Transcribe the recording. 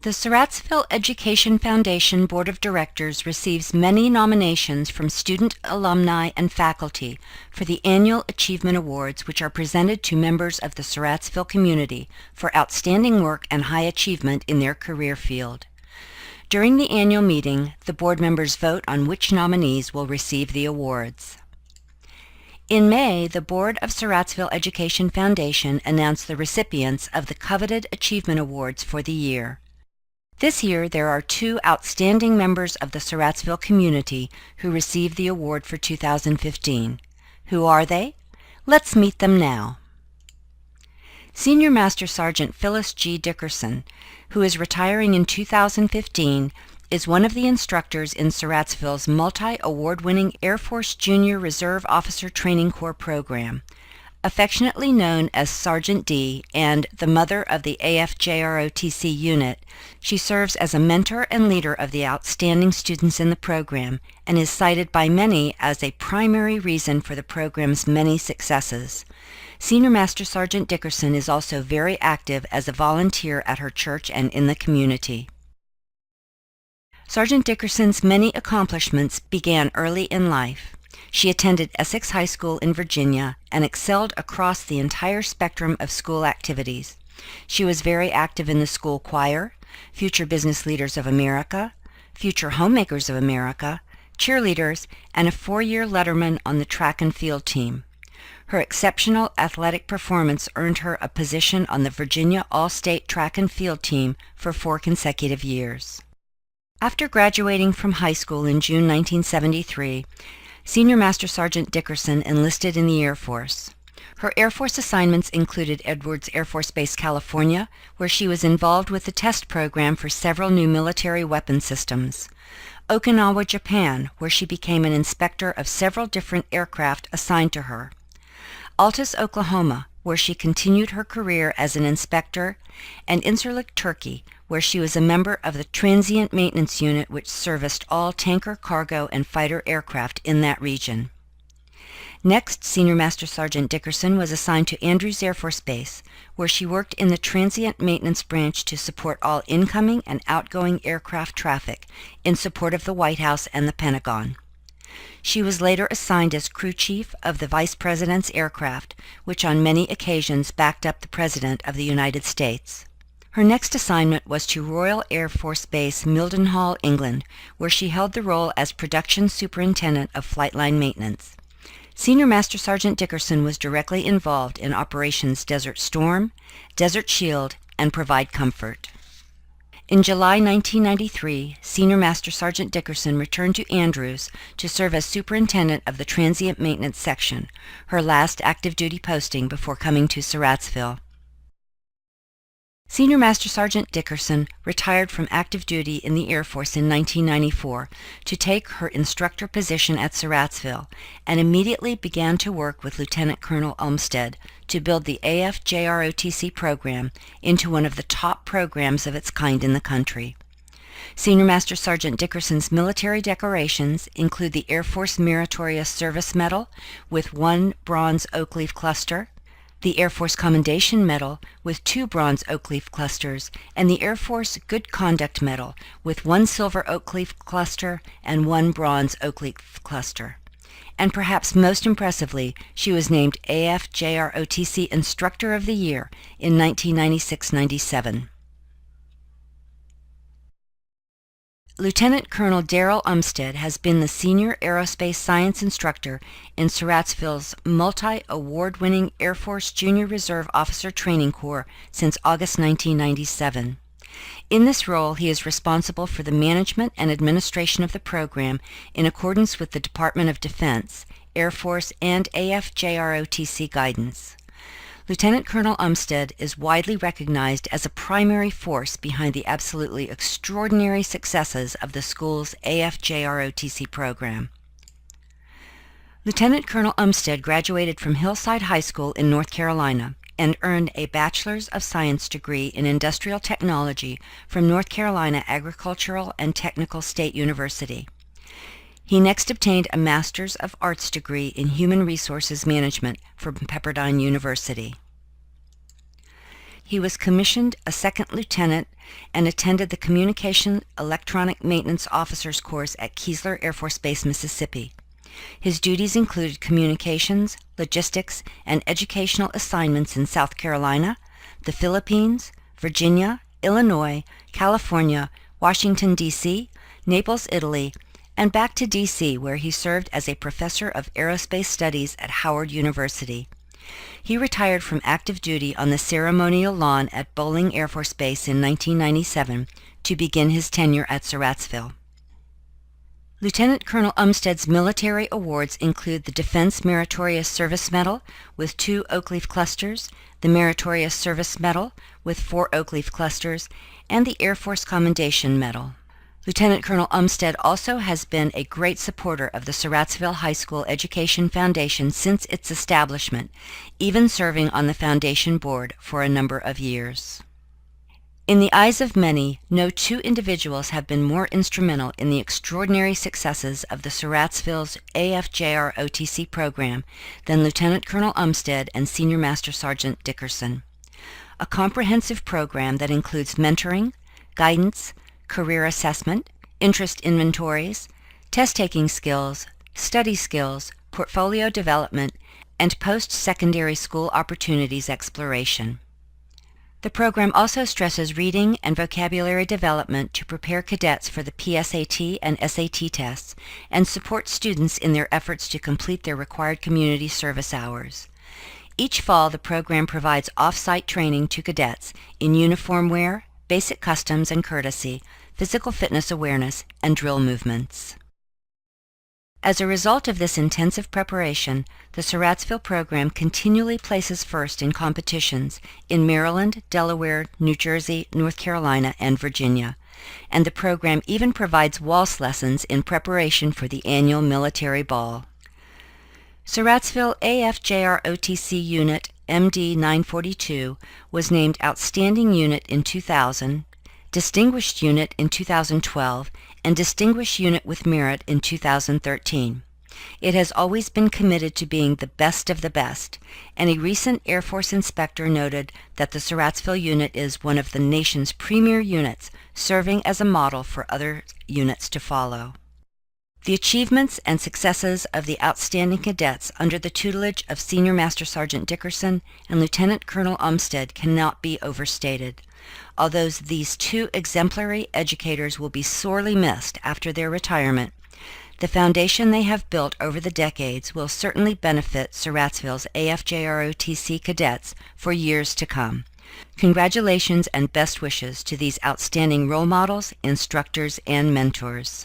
The Surrattsville Education Foundation Board of Directors receives many nominations from student, alumni, and faculty for the annual Achievement Awards, which are presented to members of the Surrattsville community for outstanding work and high achievement in their career field. During the annual meeting, the board members vote on which nominees will receive the awards. In May, the Board of Surrattsville Education Foundation announced the recipients of the coveted Achievement Awards for the year. This year, there are 2 outstanding members of the Surrattsville community who received the award for 2015. Who are they? Let's meet them now. Senior Master Sergeant Phyllis G. Dickerson, who is retiring in 2015, is one of the instructors in Surrattsville's multi-award-winning Air Force Junior Reserve Officer Training Corps program. Affectionately known as Sergeant D and the mother of the AFJROTC unit, she serves as a mentor and leader of the outstanding students in the program and is cited by many as a primary reason for the program's many successes. Senior Master Sergeant Dickerson is also very active as a volunteer at her church and in the community. Sergeant Dickerson's many accomplishments began early in life. She attended Essex High School in Virginia and excelled across the entire spectrum of school activities. She was very active in the school choir, Future Business Leaders of America, Future Homemakers of America, cheerleaders, and a 4-year letterman on the track and field team. Her exceptional athletic performance earned her a position on the Virginia All-State track and field team for 4 consecutive years. After graduating from high school in June 1973, Senior Master Sergeant Dickerson enlisted in the Air Force. Her Air Force assignments included Edwards Air Force Base, California, where she was involved with the test program for several new military weapon systems; Okinawa, Japan, where she became an inspector of several different aircraft assigned to her; Altus, Oklahoma, where she continued her career as an inspector; and Incirlik, Turkey, where she was a member of the Transient Maintenance Unit which serviced all tanker, cargo, and fighter aircraft in that region. Next, Senior Master Sergeant Dickerson was assigned to Andrews Air Force Base, where she worked in the Transient Maintenance Branch to support all incoming and outgoing aircraft traffic in support of the White House and the Pentagon. She was later assigned as crew chief of the Vice President's aircraft, which on many occasions backed up the President of the United States. Her next assignment was to Royal Air Force Base, Mildenhall, England, where she held the role as Production Superintendent of Flightline Maintenance. Senior Master Sergeant Dickerson was directly involved in Operations Desert Storm, Desert Shield, and Provide Comfort. In July 1993, Senior Master Sergeant Dickerson returned to Andrews to serve as Superintendent of the Transient Maintenance Section, her last active duty posting before coming to Surrattsville. Senior Master Sergeant Dickerson retired from active duty in the Air Force in 1994 to take her instructor position at Surrattsville and immediately began to work with Lieutenant Colonel Umstead to build the AFJROTC program into one of the top programs of its kind in the country. Senior Master Sergeant Dickerson's military decorations include the Air Force Meritorious Service Medal with 1 bronze oak leaf cluster, the Air Force Commendation Medal with 2 bronze oak leaf clusters, and the Air Force Good Conduct Medal with 1 silver oak leaf cluster and 1 bronze oak leaf cluster. And perhaps most impressively, she was named AFJROTC Instructor of the Year in 1996-97. Lieutenant Colonel Darrow Umstead has been the Senior Aerospace Science Instructor in Surrattsville's multi-award-winning Air Force Junior Reserve Officer Training Corps since August 1997. In this role, he is responsible for the management and administration of the program in accordance with the Department of Defense, Air Force, and AFJROTC guidance. Lieutenant Colonel Umstead is widely recognized as a primary force behind the absolutely extraordinary successes of the school's AFJROTC program. Lieutenant Colonel Umstead graduated from Hillside High School in North Carolina and earned a Bachelor's of Science degree in Industrial Technology from North Carolina Agricultural and Technical State University. He next obtained a Master's of Arts degree in Human Resources Management from Pepperdine University. He was commissioned a second lieutenant and attended the Communication Electronic Maintenance Officers course at Keesler Air Force Base, Mississippi. His duties included communications, logistics, and educational assignments in South Carolina, the Philippines, Virginia, Illinois, California, Washington, D.C., Naples, Italy, and back to D.C., where he served as a professor of aerospace studies at Howard University. He retired from active duty on the ceremonial lawn at Bolling Air Force Base in 1997 to begin his tenure at Surrattsville. Lieutenant Colonel Umstead's military awards include the Defense Meritorious Service Medal with 2 oak leaf clusters, the Meritorious Service Medal with 4 oak leaf clusters, and the Air Force Commendation Medal. Lieutenant Colonel Umstead also has been a great supporter of the Surrattsville High School Education Foundation since its establishment, even serving on the foundation board for a number of years. In the eyes of many, no 2 individuals have been more instrumental in the extraordinary successes of the Surrattsville's AFJROTC program than Lieutenant Colonel Umstead and Senior Master Sergeant Dickerson. A comprehensive program that includes mentoring, guidance, career assessment, interest inventories, test-taking skills, study skills, portfolio development, and post-secondary school opportunities exploration. The program also stresses reading and vocabulary development to prepare cadets for the PSAT and SAT tests and supports students in their efforts to complete their required community service hours. Each fall, the program provides off-site training to cadets in uniform wear, basic customs and courtesy, physical fitness awareness, and drill movements. As a result of this intensive preparation, the Surrattsville program continually places first in competitions in Maryland, Delaware, New Jersey, North Carolina, and Virginia, and the program even provides waltz lessons in preparation for the annual military ball. Surrattsville AFJROTC Unit MD 942 was named Outstanding Unit in 2000, Distinguished Unit in 2012, and Distinguished Unit with Merit in 2013. It has always been committed to being the best of the best, and a recent Air Force inspector noted that the Surrattsville unit is one of the nation's premier units, serving as a model for other units to follow. The achievements and successes of the outstanding cadets under the tutelage of Senior Master Sergeant Dickerson and Lieutenant Colonel Umstead cannot be overstated. Although these 2 exemplary educators will be sorely missed after their retirement, the foundation they have built over the decades will certainly benefit Surrattsville's AFJROTC cadets for years to come. Congratulations and best wishes to these outstanding role models, instructors, and mentors.